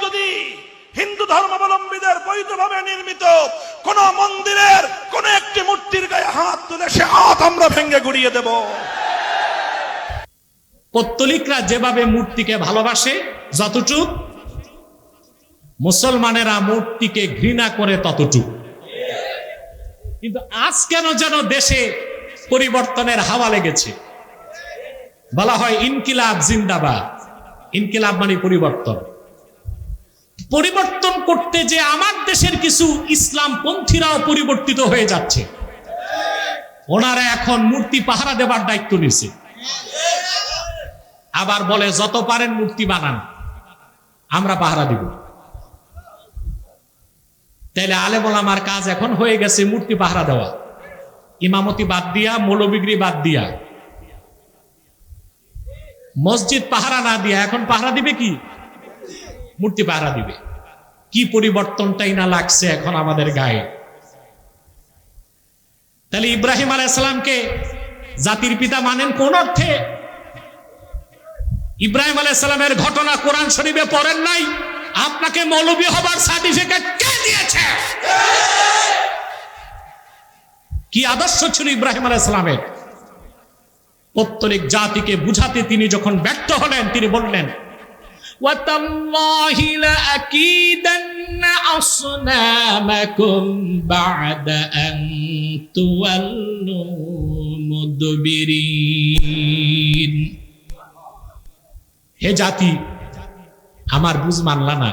যদি হিন্দু ধর্মাবলম্বীদের বৈধভাবে নির্মিত কোন মন্দিরের কোন একটি মূর্তির গায়ে হাত তুলে সে হাত আমরা ভেঙে গুড়িয়ে দেব। পৌত্তলিকরা যেভাবে মূর্তিকে ভালোবাসে যতটুক, মুসলমানেরা মূর্তিকে ঘৃণা করে ততটুক। কিন্তু আজ কেন যেন দেশে পরিবর্তনের হাওয়া লেগেছে। বলা হয় ইনকিলাব জিন্দাবাদ। ইনকিলাব মানে পরিবর্তন। পরিবর্তন করতে যে আমার দেশের কিছু ইসলাম পন্থীরাও পরিবর্তিত হয়ে যাচ্ছে। ওনারা এখন মূর্তি পাহারা দেবার দায়িত্ব নিছে। আবার বলে যত পারেন মূর্তি বানান, আমরা পাহারা দিব। তাইলে আলেম ওলামার কাজ এখন হয়ে গেছে মূর্তি পাহারা দেওয়া, ইমামতি বাদ দিয়া, মৌলবিগিরি বাদ দিয়া, মসজিদ পাহারা না দিয়া এখন পাহারা দিবে কি? মূর্তি পাহারা দিবে। কি পরিবর্তনটাই না লাগছে এখন আমাদের গায়ে। তাহলে ইব্রাহিম আলাইহিস সালামকে জাতির পিতা মানেন কোন অর্থে? ইব্রাহিম আলাইহিস সালামের ঘটনা কোরআন শরীফে পড়েন নাই? আপনাকে মৌলবী হবার সার্টিফিকেট কে দিয়েছে? কি আদর্শ ছিল ইব্রাহিম আলাইহিস সালামের? পৌত্তলিক জাতিকে বুঝাতে তিনি যখন ব্যর্থ হলেন, তিনি বললেন ওয়াতাল্লাহি লাআকিদান্না আসনামাকুম বা'দা আন তুওয়াল্লু মুদবিরিন। হে জাতি, আমার বুঝ মানলা না,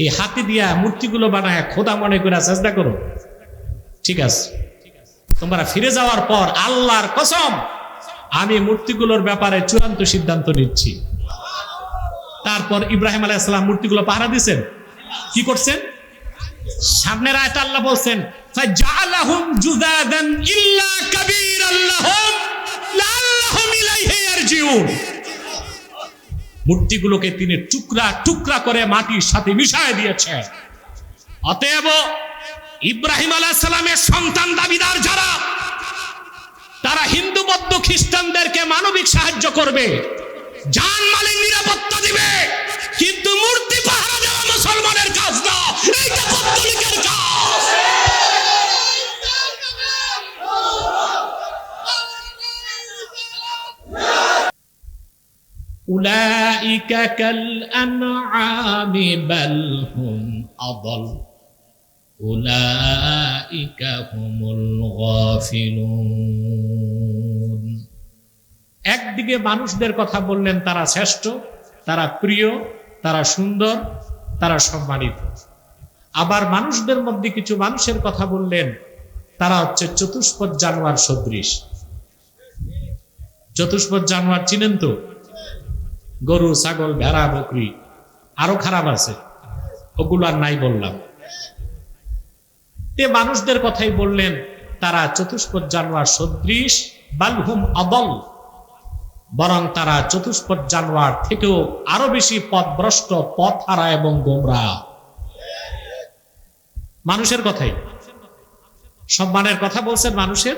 এই হাতে দিয়া মূর্তিগুলো বানায় খোদা মনে করে সাজদা করো। ঠিক আছে, তোমরা ফিরে যাওয়ার পর আল্লাহর কসম আমি মূর্তিগুলোর ব্যাপারে চূড়ান্ত সিদ্ধান্ত নিচ্ছি। তারপর ইব্রাহিম আলাইহিস সালাম মূর্তিগুলো পাহারা দিয়েছেন। কি করছেন? সামনের আয়াতে আল্লাহ বলছেন ফাজআলাহুম জুযাদান ইল্লা কাবীরান লাহুম লাআল্লাহুম ইলাইহি ইয়ারজিউন। মূর্তিগুলোকে তিনি টুকরা টুকরা করে মাটির সাথে মিশায় দিয়েছেন। অতএব ইব্রাহিম আলাইহিস সালামের সন্তান দাবিদার যারা, তারা হিন্দু বৌদ্ধ খ্রিস্টানদেরকে মানবিক সাহায্য করবে, জানমালের নিরাপত্তা দিবে, কিন্তু মূর্তি পাহারা দেওয়া মুসলমানের কাজ না, এইটা পৌত্তলিকের কাজ। উলাইকা কাল আনআমি বাল হুম আদাল উলাইকা হুমুল গাফিলুন। একদিকে মানুষদের কথা বললেন তারা শ্রেষ্ঠ, তারা প্রিয়, তারা সুন্দর, তারা সম্মানিত। আবার মানুষদের মধ্যে কিছু মানুষের কথা বললেন তারা হচ্ছে চতুষ্পদ জানোয়ার সদৃশ। চতুষ্পদ জানোয়ার চিনেন তো? গরু, ছাগল, ভেড়া, বকরি, আরো খারাপ আছে, ওগুলো আর নাই বললাম। তে মানুষদের কথাই বললেন তারা চতুষ্পদ জানোয়ার সদৃশ, বালহুম আদল, বরং তারা চতুষ্পদ জানোয়ার থেকেও আরো বেশি পথভ্রষ্ট, পথহারা এবং গোমরাহ। মানুষের কথাই, সম্মানের কথা বলছেন মানুষের,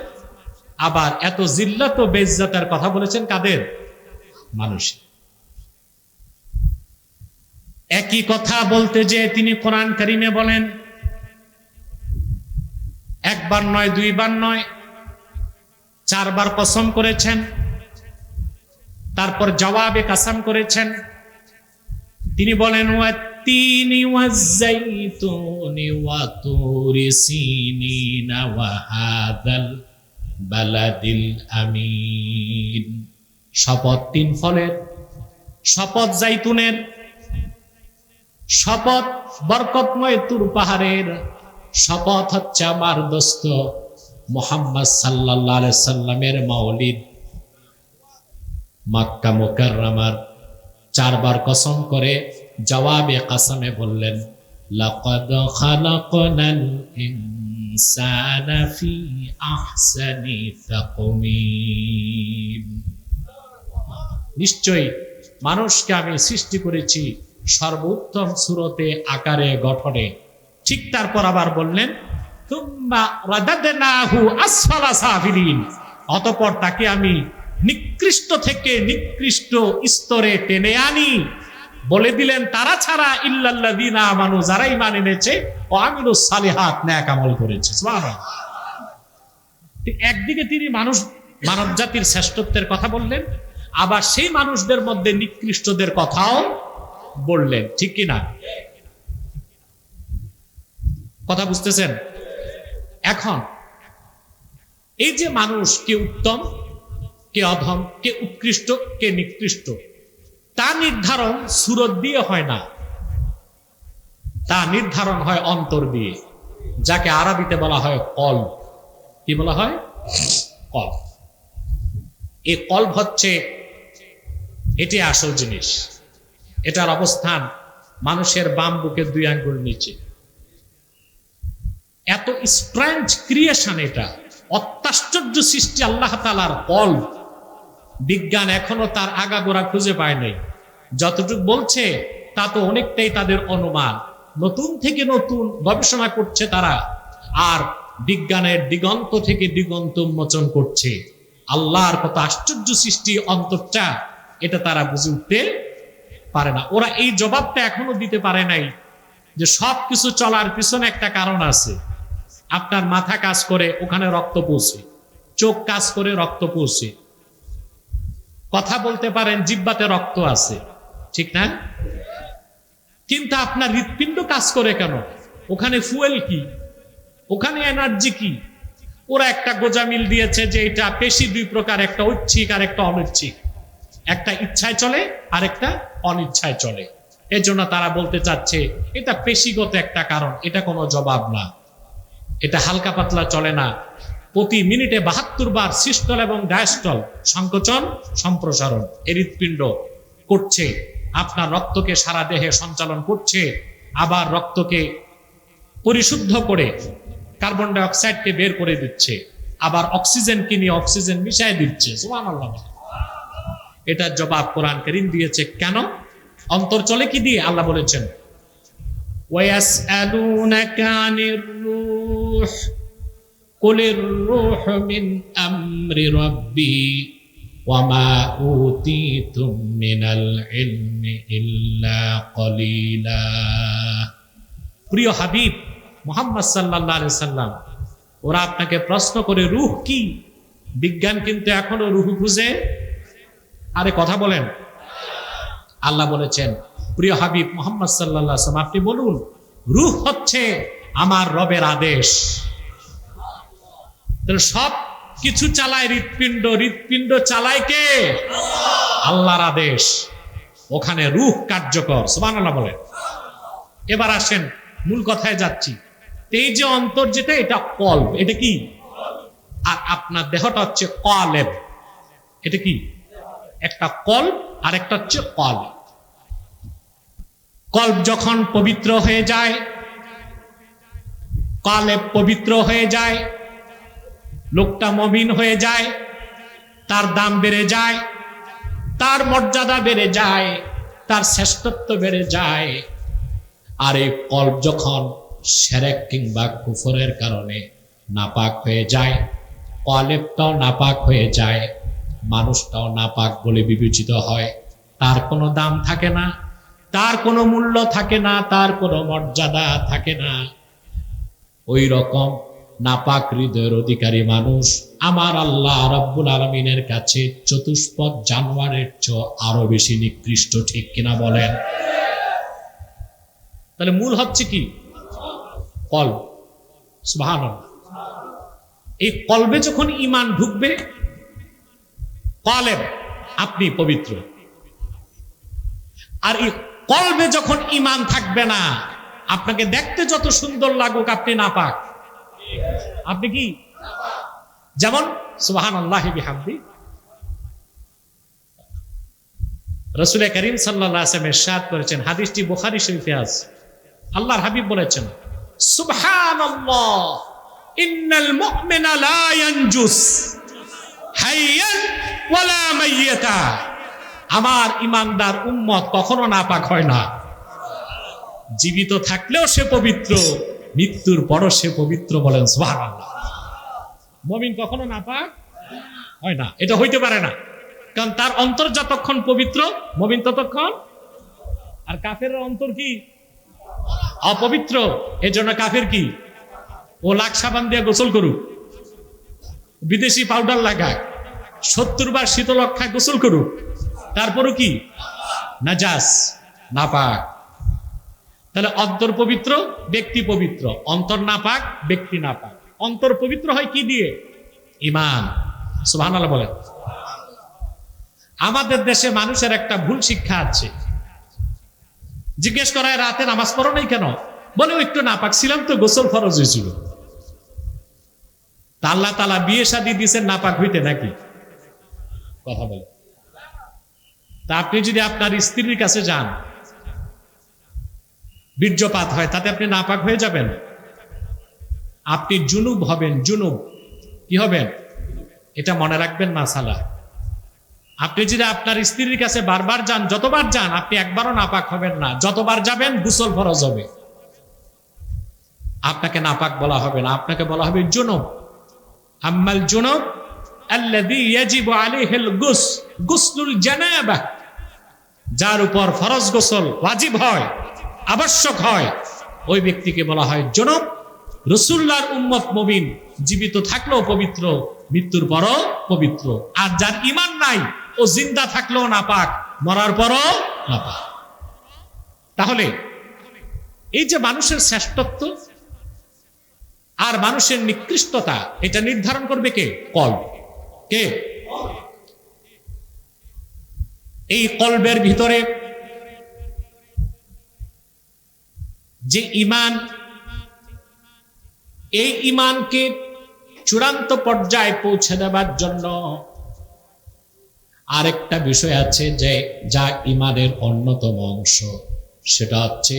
আবার এত জিল্লাত ও বেইজ্জতের কথা বলেছেন কাদের? মানুষের। একই কথা বলতে যে তিনি কোরআন কারিমে বলেন, একবার নয়, দুইবার নয়, 4 বার কসম করেছেন, তারপর জবাবে কাসাম করেছেন। তিনি বলেন ওয়াত্তিনি ওয়াজ্জাইতুনি ওয়া তুরি সিনিনা ওয়া হাযাল বালাদিল আমিন। শপথ 3 ফলের, শপথ জাইতুনের, শপথ বরকতময় তুর পাহাড়ের, শপথ হচ্ছে আমার দোস্ত মুহাম্মদ সাল্লাল্লাহু আলাইহি সাল্লামের মাওলিদ মক্কা মুকাররমার। 4 বার কসম করে জবাবে কাসামে বললেন লাকাদ খালাকনাল ইনসানা ফি আহসানি তাকওয়িম। নিশ্চয়ই মানুষকে আমি সৃষ্টি করেছি সর্বোত্তম সুরতে, আকারে, গঠনে। ঠিক তারপর আবার বললেন তুম্মা রাদাদনাহু আসফালা সাফিলিন, অতঃপর তাকে আমি নিকৃষ্ট থেকে নিকৃষ্ট স্তরে টেনে আনি, বলে দিলেন তারা ছাড়া ইল্লাল্লাযীনা আমানু, যারা ঈমান এনেছে ও আমিলুস সালিহাত, নেক আমল করেছে। সুবহানাল্লাহ। একদিকে তিনি মানব জাতির শ্রেষ্ঠত্বের কথা বললেন, আবার সেই মানুষদের মধ্যে নিকৃষ্টদের কথাও বললেন, ঠিক কি না? কথা বুঝতেছেন? এখন এই যে মানুষ, কে উত্তম, কে অধম, কে উৎকৃষ্ট, কে নিকৃষ্ট, তা নির্ধারণ সুরত দিয়ে হয় না, তা নির্ধারণ হয় অন্তর দিয়ে, যাকে আরবিতে বলা হয় কলব। কি বলা হয়? কলব। এই কলব হচ্ছে, এটি আসল জিনিস। এটার অবস্থান মানুষের বাম বুকের 2 আঙ্গুল নিচে। এত স্ট্রেঞ্জ ক্রিয়েশন, এটা অত্যাশ্চর্য সৃষ্টি আল্লাহ তাআলার কলব। বিজ্ঞান এখনো তার আগাগোড়া খুঁজে পায় নাই। যতটুকু বলছে তা তো অনেকটাই তাদের অনুমান। নতুন থেকে নতুন গবেষণা করছে তারা, আর বিজ্ঞানের দিগন্ত থেকে দিগন্ত উন্মোচন করছে। আল্লাহর কত আশ্চর্য সৃষ্টি অন্তরটা, এটা তারা বুঝে উঠতে পারে না। ওরা এই জবাবটা এখনো দিতে পারে নাই যে সবকিছু চলার পিছনে একটা কারণ আছে। আপনার মাথা কাজ করে, ওখানে রক্ত পৌঁছে, চোখ কাজ করে, রক্ত পৌঁছে, কথা বলতে পারেন, জিহ্বাতে রক্ত আছে, ঠিক না? কিন্তু আপনার হৃৎপিণ্ড কাজ করে কেন? ওখানে ফুয়েল কি, ওখানে এনার্জি কি? ওরা একটা গোজামিল দিয়েছে যে এটা পেশি 2 প্রকার, একটা ঐচ্ছিক আর একটা অনৈচ্ছিক, একটা ইচ্ছায় চলে আর একটা অনিচ্ছায় চলে। এর জন্য তারা বলতে চাচ্ছে এটা পেশিগত একটা কারণ। এটা কোনো জবাব না, এটা হালকা পাতলা চলে না। প্রতি মিনিটে 72 বার সিস্টল এবং ডায়াস্টল, সংকোচন সম্প্রসারণ এর হৃৎপিণ্ড করছে। আপনার রক্তকে সারা দেহে সঞ্চালন করছে, আবার রক্তকে পরিশুদ্ধ করে কার্বন ডাই অক্সাইডকে বের করে দিচ্ছে, আবার অক্সিজেনকে নিয়ে অক্সিজেন মিশায় দিচ্ছে। সুবহানাল্লাহ। এটার জবাব কোরআন কারীম দিয়েছে। কেন? অন্তর চলে কি দিয়ে? আল্লাহ বলেছেন ওয়ায়াসআলুনাকা আনির রূহ কুলির রূহ মিন আমরি রাব্বি ওয়া মা উতীতুম মিনাল ইলমি ইল্লা কলিলা। প্রিয় হাবিব মুহাম্মদ সাল্লাল্লাহু আলাইহি সাল্লাম, ওরা আপনাকে প্রশ্ন করে রূহ কি? বিজ্ঞান কিন্তু এখনো রূহ খুঁজে। আরে কথা বলেন। আল্লাহ বলেছেন প্রিয় হাবিব মুহাম্মদ সাল্লাল্লাহু আলাইহি সাল্লাম, আপনি বলুন রূহ হচ্ছে আমার রবের আদেশ। তাহলে সব কিছু চালায় হৃৎপিণ্ড, হৃৎপিণ্ড চালায় কে? আল্লাহর আদেশ। ওখানে রূহ কার্যকর। সুবহানাল্লাহ বলেন। এবার আসেন মূল কথায় যাচ্ছি। এই যে অন্তর যেটা, এটা কলব। এটা কি? আর আপনার দেহটা হচ্ছে কলেব। এটা কি? একটা কলব আর একটা হচ্ছে কলেব। কলব যখন পবিত্র হয়ে যায়, কলেব পবিত্র হয়ে যায়, লোকটা মুমিন হয়ে যায়, তার দাম বেড়ে যায়, তার মর্যাদা বেড়ে যায়, তার শ্রেষ্ঠত্ব বেড়ে যায়। আর এই কলব যখন শিরক কিংবা কুফরের কারণে নাপাক হয়ে যায়, কলেবটাও নাপাক হয়ে যায়, মানুষটাও নাপাক বলে বিবেচিত হয়। তার কোনো দাম থাকে না, তার কোনো মূল্য থাকে না, তার কোনো মর্যাদা থাকে না। ওই রকম নাপাক হৃদয়ের অধিকারী মানুষ আমার আল্লাহ রাব্বুল আলামিনের কাছে চতুষ্পদ জানোয়ারের চেয়ে আরো বেশি নিকৃষ্ট, ঠিক কিনা বলেন? তাহলে মূল হচ্ছে কি? কলব। সুবহানাল্লাহ। এই কলবে যখন ঈমান ঢুকবে, কলেব আপনি পবিত্র। আর এই কলবে যখন ঈমান থাকবে না, আপনাকে দেখতে যত সুন্দর লাগুক, আপনি নাপাক। আপনি কি? যেমন সুবহানাল্লাহি বিহামদি, রাসূল করিম সাল্লাল্লাহু আলাইহি ওয়াসাল্লাম ইরশাদ করেছেন, হাদিসটি বুখারী শরীফে আছে। আল্লাহর হাবিব বলেছেন সুবহানাল্লাহ ইন্নাল মুমিনা লা ইয়ানজুস হাইয়ান ওয়ালা মাইয়াতা। আমার ঈমানদার উম্মত কখনো নাপাক হয় না। জীবিত থাকলেও সে পবিত্র, মৃত্যুর পরও সে পবিত্র। বলেন সুবহানাল্লাহ। মুমিন কখনো নাপাক হয় না, এটা হইতে পারে না। কারণ তার অন্তর যতক্ষণ পবিত্র, মুমিন ততক্ষণ আর কাফের অন্তর কি অপবিত্র, এজন্য কাফের কি ও লাখ সাবান দিয়ে গোসল করুক, বিদেশি পাউডার লাগাক, 70 বার শীতলক্ষায় গোসল করুক, তারপরও কি নাজাস, নাপাক। তাহলে অন্তর পবিত্র, ব্যক্তি পবিত্র। অন্তর নাপাক, ব্যক্তি নাপাক। অন্তর পবিত্র হয় কি দিয়ে? ঈমান। সুবহানাল্লাহ বলেন। আমাদের দেশে মানুষের একটা ভুল শিক্ষা আছে। জিজ্ঞেস করা হয় রাতে নামাজ পড়ো নাই কেন? বলে একটু নাপাক ছিলাম তো, গোসল ফরজ হয়েছিল। তা আল্লাহ তাআলা বিয়ে শাদী দিয়েছেন নাপাক হইতে নাকি? কথা বলে। তা আপনি যদি আপনার স্ত্রীর কাছে যান, বীর্যপাত হয়, তাতে আপনি নাপাক হয়ে যাবেন? আপনি জুনুব হবেন। জুনুব কি হবেন? এটা মনে রাখবেন মাসালা। আপনি যদি আপনার স্ত্রীর কাছে বারবার যান, যতবার যান, আপনি একবারও নাপাক হবেন না। যতবার যাবেন গোসল ফরজ হবে। আপনাকে নাপাক বলা হবে না, আপনাকে বলা হবে জুনুব। আম্মাল জুনুব আল্লাযী ইয়াজিবু আলাইহিল গুসলুল জানাবাহ, যার উপর ফরজ গোসল ওয়াজিব হয়, আবশ্যক হয়, ওই ব্যক্তিকে বলা হয় জুনুব। রাসূলুল্লাহর উম্মত মুমিন জীবিত থাকলেও পবিত্র, মৃত্যুর পরও পবিত্র। আর যার ঈমান নাই, ও জিন্দা থাকলেও নাপাক, মরার পরও নাপাক। তাহলে এই যে মানুষের শ্রেষ্ঠত্ব আর মানুষের নিকৃষ্টতা, এটা নির্ধারণ করবে কে? কলব। কে? এই কলবের ভিতরে যে ঈমান, এই ঈমানকে চূড়ান্ত পর্যায়ে পৌঁছে দেবার জন্য আরেকটা বিষয় আছে, যে যা ঈমানের অন্যতম অংশ, সেটা হচ্ছে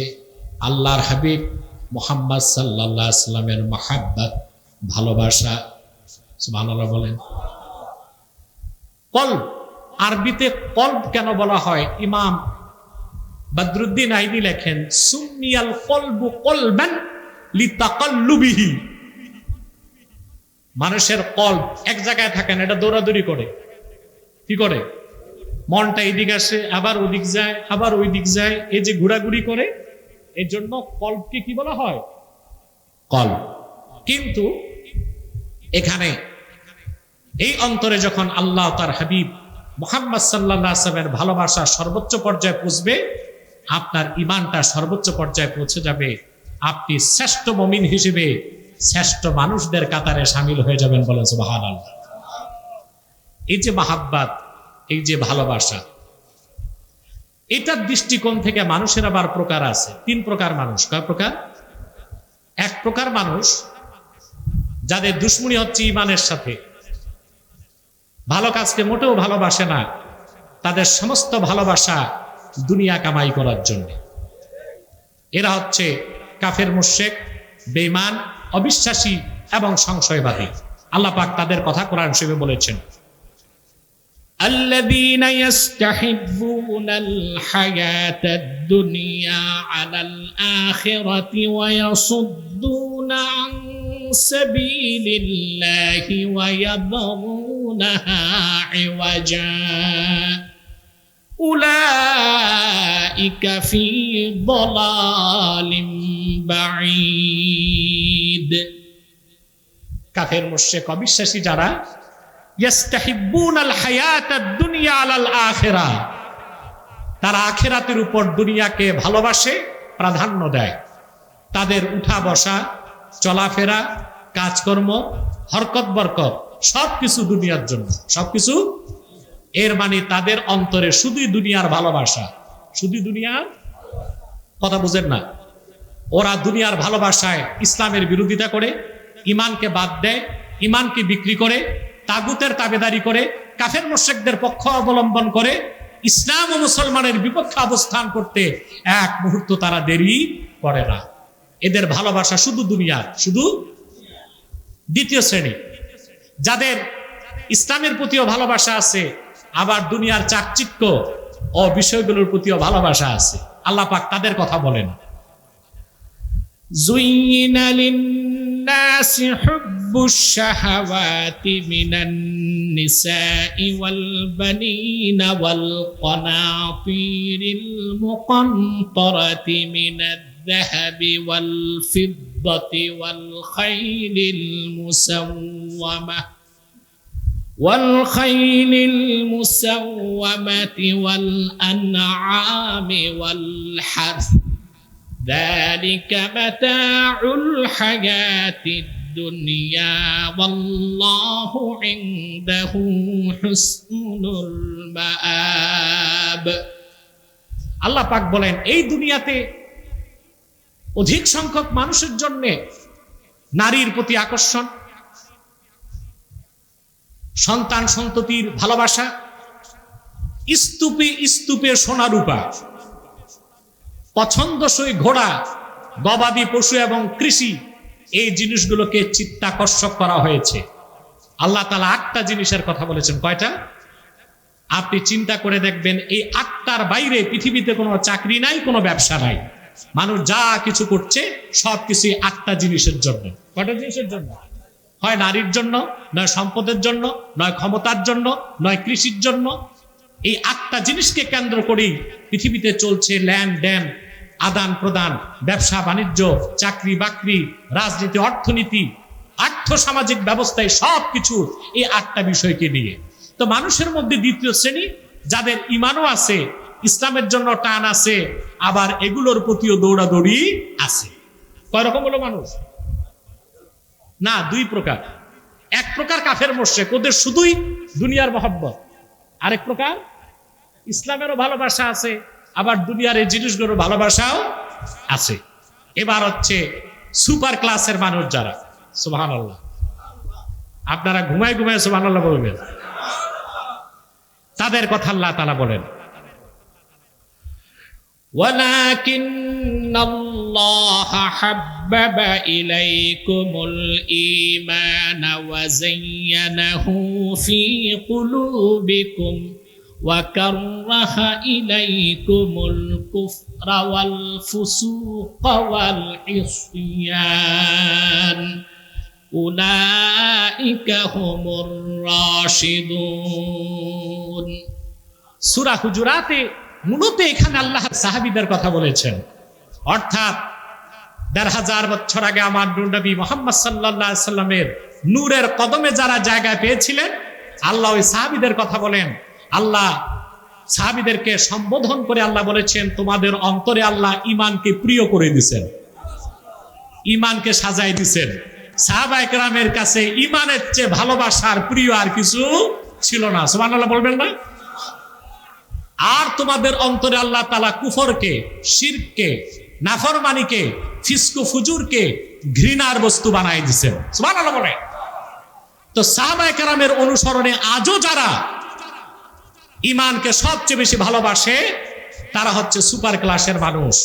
আল্লাহর হাবিব মুহাম্মদ সাল্লাল্লাহু আলাইহি ওয়াসাল্লামের মাহাব্বত, ভালোবাসা। সুবহানাল্লাহ বলেন। কলব, আরবিতে কলব কেন বলা হয়? ইমাম বদরুদ্দিন আইনি লেখেন, সুমিয়াল কলবু কলবান লিতাকাল্লুবিহি। মানুষের কলব এক জায়গায় থাকে না, এটা দৌড়াদৌড়ি করে। কি করে? মনটা এদিক আসে, আবার ওদিক যায়, আবার ওই দিক যায়, এই যে ঘোরাঘুরি করে, এর জন্য কলবকে কি বলা হয়? কলব। কিন্তু এখানে এই অন্তরে যখন আল্লাহ তার হাবিব মুহাম্মদ সাল্লাল্লাহু আলাইহি ওয়াসাল্লামের ভালোবাসা সর্বোচ্চ পর্যায়ে পৌঁছবে, আপনার ঈমানটা সর্বোচ্চ পর্যায়ে পৌঁছে যাবে। আপনি শ্রেষ্ঠ মুমিন হিসেবে শ্রেষ্ঠ মানুষদের কাতারে শামিল হয়ে যাবেন। বলেন সুবহানাল্লাহ। এই যে মাহাব্বত, এই যে ভালোবাসা, এটার দৃষ্টিকোণ থেকে মানুষের আবার প্রকার আছে। 3 প্রকার মানুষ। কয় প্রকার? এক প্রকার মানুষ যাদের দুশ্মনী হচ্ছে ঈমানের সাথে, ভালো কাজকে মোটেও ভালোবাসে না, তাদের সমস্ত ভালোবাসা দুনিয়া কামাই করার জন্য। এরা হচ্ছে কাফের, মুশরিক, বেঈমান, অবিশ্বাসী এবং সংশয়বাদী। আল্লাহ পাক তাদের কথা কোরআন শরীফে বলেছেন, الذين يستحبون الحياة الدنيا على الآخرة ويصدون عن سبيل الله ويبغونها عوجا أولئك في ضلال بعيد। কাফের, মুশরিক, অবিশ্বাসী যারা ইয়াস্তাহিব্বুনাল হায়াতাদ দুনিয়া আলাল আখিরাহ, তারা আখিরাতের উপর দুনিয়াকে ভালোবাসে, প্রাধান্য দেয়। তাদের উঠা বসা, চলাফেরা, কাজকর্ম, হরকত বরকত সবকিছু দুনিয়ার জন্য, সবকিছু। এর মানে তাদের অন্তরে শুধুই দুনিয়ার ভালোবাসা, শুধু দুনিয়ার কথা বুঝেন না। ওরা দুনিয়ার ভালোবাসায় ইসলামের বিরোধিতা করে, ঈমানকে বাদ দেয়, ঈমানকে বিক্রি করে, তাগুতের তাবেদারি করে, কাফের মুশরিকদের পক্ষ অবলম্বন করে, ইসলাম ও মুসলমানের বিপক্ষে অবস্থান করতে এক মুহূর্ত তারা দেরি করে না। এদের ভালোবাসা শুধু দুনিয়ার, শুধু। দ্বিতীয় শ্রেণী, যাদের ইসলামের প্রতিও ভালোবাসা আছে, আবার দুনিয়ার চাকচিক্য ও বিষয়গুলোর প্রতিও ভালোবাসা আছে। আল্লাহ পাক তাদের কথা বলেন, যুইয়িনা লিন-নাসি হুব্বু হুব্বুশ শাহাওয়াতি মিনান নিসাই ওয়াল বানিনা ওয়াল কানাতিরিল মুকানতারাতি মিনাদ যাহাবি ওয়াল ফিদ্দাতি ওয়াল খাইলিল মুসাওয়ামাহ والخيل المسومة والأنعام والحرث ذلك متاع الحياة الدنيا والله عنده حسن المآب আল্লাহ পাক বলেন এই দুনিয়াতে অধিক সংখ্যক মানুষের জন্য নারীর প্রতি আকর্ষণ, সন্তান সন্ততির ভালোবাসা, স্তূপে স্তূপে সোনা রূপা, পছন্দসই ঘোড়া, গবাদি পশু এবং কৃষি, এই জিনিসগুলোকে চিত্তাকর্ষক করা হয়েছে। আল্লাহ তাআলা 8টা জিনিসের কথা বলেছেন। কয়টা? আপনি চিন্তা করে দেখবেন এই 8টার বাইরে পৃথিবীতে কোনো চাকরি নাই, কোনো ব্যবসা নাই। মানুষ যা কিছু করছে সবকিছু 8টা জিনিসের জন্য। কয়টা জিনিসের জন্য? হয় নারীর জন্য, নয় সম্পদের জন্য, নয় ক্ষমতার জন্য, নয় কৃষির জন্য। এই 8টা জিনিসকে কেন্দ্র করেই পৃথিবীতে চলছে লেনদেন, আদান প্রদান, ব্যবসা বাণিজ্য, চাকরি বাকরি, রাজনীতি, অর্থনীতি, আর্থসামাজিক ব্যবস্থায় সবকিছু এই 8টা বিষয়কে নিয়ে। তো মানুষের মধ্যে দ্বিতীয় শ্রেণী, যাদের ঈমানও আছে, ইসলামের জন্য টান আছে, আবার এগুলোর প্রতিও দৌড়াদৌড়ি আছে। কয় রকম হলো মানুষ? না, 2 প্রকার। এক প্রকার কাফের মুশরিক, ওদের শুধুই দুনিয়ার মহব্বত। আরেক প্রকার ইসলামেরও ভালোবাসা আছে, আবার দুনিয়ার এই জিনিসগুলোর ভালোবাসাও আছে। এবার হচ্ছে সুপার ক্লাসের মানুষ যারা, সুবহানাল্লাহ, আপনারা ঘুমায় ঘুমায় সুবহানাল্লাহ বলবেন, তাদের কথা আল্লাহ তাআলা বলেন, ولكن الله حبب إليكم الإيمان وزينه في قلوبكم وكره إليكم الكفر والفسوق والعصيان أولئك هم الراشدون। সূরা হুজুরাতে মূলত এখানে আল্লাহ সাহাবীদের কথা বলেছেন, অর্থাৎ ১৫০০ বছর আগে আমার নূর নবী মুহাম্মদ সাল্লাল্লাহু আলাইহি সাল্লামের নূরের কদমে যারা জায়গা পেয়েছিলেন, আল্লাহ ওই সাহাবীদের কথা বলেন। আল্লাহ সাহাবীদেরকে সম্বোধন করে আল্লাহ বলেছেন, তোমাদের অন্তরে আল্লাহ ঈমানকে প্রিয় করে দিয়েছেন, ঈমানকে সাজায় দিয়েছেন। সাহাবায়ে কেরামের কাছে ঈমানের চেয়ে ভালোবাসার প্রিয় আর কিছু ছিল না। সুবহানাল্লাহ বলবেন না? আর তোমাদের অন্তরে আল্লাহ তাআলা কুফরকে, শিরককে, নাফরমানিকে, ফিসক ফুজুরকে ঘৃণার বস্তু বানায় দিয়েছেন। সুবহানাল্লাহ বলে। তো সাহাবায়ে কেরামের অনুসরণে আজও যারা ঈমানকে সবচেয়ে বেশি ভালোবাসে, তারা হচ্ছে সুপার ক্লাসের মানুষ।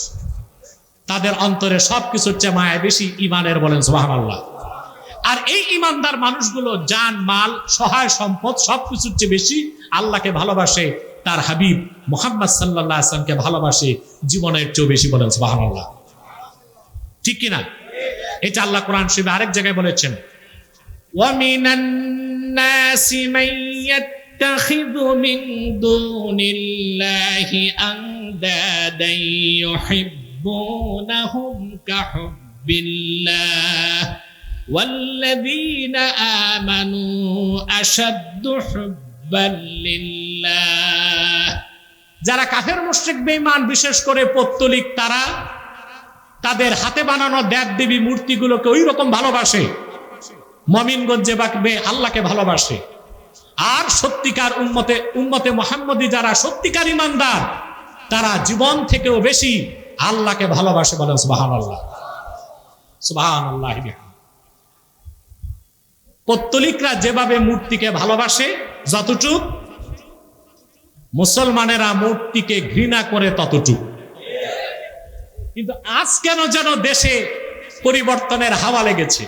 তাদের অন্তরে সবকিছুর চেয়ে মায়া বেশি ঈমানের, বলেন সুবহানাল্লাহ। আর এই ঈমানদার মানুষগুলো জান মাল, সহায় সম্পদ সবকিছুর চেয়ে বেশি আল্লাহকে ভালোবাসে, তার হাবিব মুহাম্মদ সাল্লাল্লাহু আলাইহি ওয়াসাল্লামকে ভালোবাসে জীবনের চেয়ে বেশি, বলেন সুবহানাল্লাহ। ঠিক কি না? এটা আল্লাহ কোরআন শরীফে আরেক জায়গায় বলেছেন, ওয়া মিনান নাসি মান ইয়াত্তাখিযু মিন দুনিল্লাহি আনদাদান ইউহিব্বুনাহুম কাহুব্বিল্লাহ ওয়াল্লাযীনা আমানু আশাদ্দু লিল্লাহ। যারা কাফের মুশরিক বেঈমান, বিশেষ করে পৌত্তলিক, তারা তাদের হাতে বানানো দেব দেবী মূর্তিগুলোকে ওই রকম ভালোবাসে, মুমিনগণ যেভাবে আল্লাহকে ভালোবাসে। আর সত্যিকার উম্মতে মুহাম্মদী যারা সত্যিকার ঈমানদার, তারা জীবন থেকেও বেশি আল্লাহকে ভালোবাসে, বলেন সুবহানাল্লাহ। সুবহানাল্লাহ। পৌত্তলিকরা যেভাবে মূর্তিকে ভালোবাসে যতটুক, মুসলমানেরা মূর্তিকে ঘৃণা করে ততটুক। কিন্তু আজ কেন যেন দেশে পরিবর্তনের হাওয়া লেগেছে।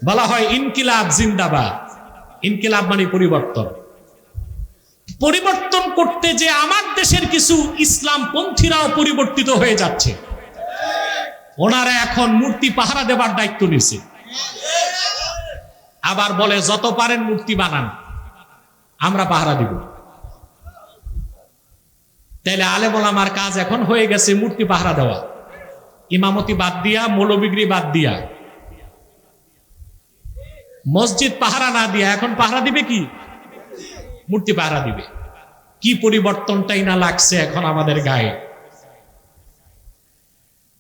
বলা হয় ইনকিলাব জিন্দাবাদ। ইনকিলাব মানে পরিবর্তন। পরিবর্তন করতে যে আমার দেশের কিছু ইসলাম পন্থীরাও পরিবর্তিত হয়ে যাচ্ছে। ওনারা এখন মূর্তি পাহারা দেবার দায়িত্ব নিয়েছে। আবার বলে যত পারেন মূর্তি বানান, আমরা পাহারা দিব। তাইলে আলেম ওলামার কাজ এখন হয়ে গেছে মূর্তি পাহারা দেওয়া, ইমামতি বাদ দিয়া, মৌলবিগিরি বাদ দিয়া, মসজিদ পাহারা না দিয়া এখন পাহারা দিবে কি? মূর্তি পাহারা দিবে। কি পরিবর্তনটাই না লাগছে এখন আমাদের গায়ে।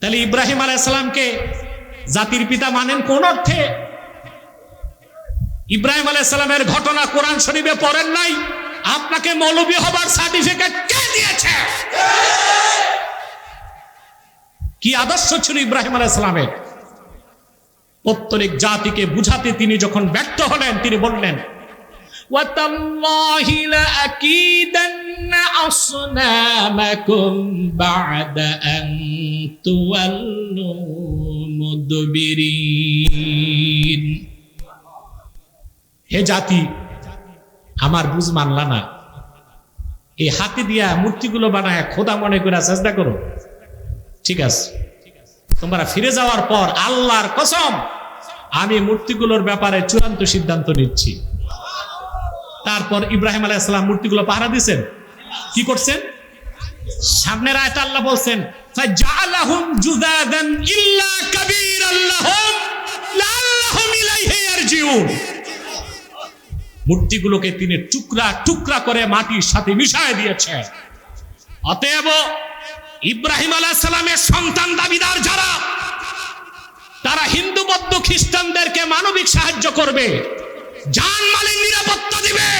তাহলে ইব্রাহিম আলাইহিস সালামকে জাতির পিতা মানেন কোন অর্থে? ইব্রাহিম আলাইহিস সালামের ঘটনা কোরআন শরীফে পড়েন নাই? আপনাকে মৌলবী হবার সার্টিফিকেট কে দিয়েছে? কি আদর্শ ছিল ইব্রাহিম আলাইহিস সালামের? প্রত্যেক জাতিকে বুঝাতে তিনি যখন ব্যর্থ হলেন, তিনি বললেন ওয়াতাল্লাহি লাআকিদান্না আসনামাকুম বা'দা আন তুওয়াল্লু মুদবিরিন। হে জাতি, আমার বুঝ মানলা না, এই হাতে দিয়া মূর্তিগুলো বানায় খোদা মনে করে চেষ্টা করো, ঠিক আছে? তোমরা ফিরে যাওয়ার পর আল্লাহর কসম আমি মূর্তিগুলোর ব্যাপারে চূড়ান্ত সিদ্ধান্ত নিচ্ছি। তারপর ইব্রাহিম আলাইহিস সালাম মূর্তিগুলো পাহারা দিয়েছেন। কি করছেন? সামনের আয়াতে আল্লাহ বলছেন ফাজআলাহুম জুযাদান ইল্লা কাবীরান লাহুম লাআল্লাহুম ইলাইহি ইয়ারজিউন। মূর্তিগুলোকে তিনি টুকরা টুকরা করে মাটির সাথে মিশিয়ে দিয়েছেন। অতএব ইব্রাহিম আলাইহিস সালামের সন্তান দাবিদার যারা, তারা হিন্দু বৌদ্ধ খ্রিস্টানদেরকে মানবিক সাহায্য করবে, জানমালের নিরাপত্তা দিবে,